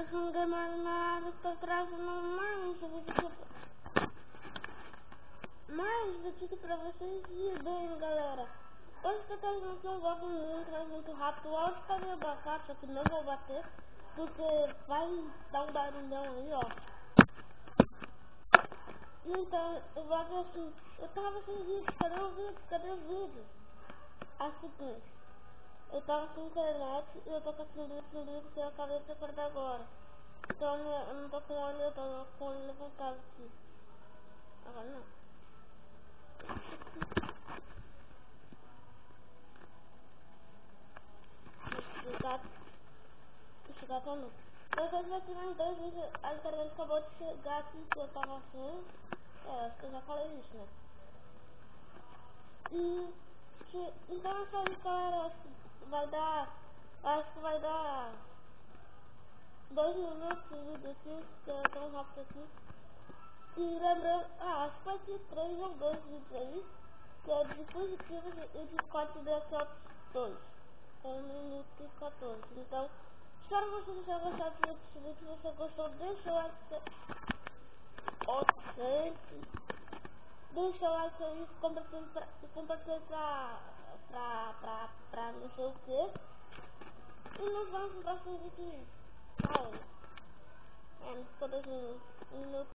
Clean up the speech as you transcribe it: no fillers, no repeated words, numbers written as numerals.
Mas não demora nada, estou trazendo mais vídeo pra vocês e bem, galera. Hoje estou trazendo um jogo muito rápido. O áudio tá meio abafado, só que não vou bater, porque vai dar um barulhão aí, ó. Então, eu vou ver assim, eu tava sem vídeo, cadê o vídeo? Assim, eu tava sem internet e eu tô com esse vídeo que eu acabei de acordar agora. Então eu não tô com olho, eu tô com o olho levantado aqui. Agora não. Esse gato é louco. Depois vai tirar em 2 vídeos, a internet acabou de chegar aqui que eu tava assim. Acho que eu já falei isso, né? Então essa história acho que vai dar 2 minutos de vídeo aqui, que é tão rápido aqui. E lembrando, acho que vai ter 3 ou 2 vídeos aí, que é de positivos e de corte de Xbox 2, com 1 minuto e 14. Então, espero que vocês tenham gostado desse vídeo. Se você gostou, deixa o like. Deixa o like aí, compartilha pra não sei o que. E nos vemos no próximo vídeo. Tchau. Não ficou 2 minutos.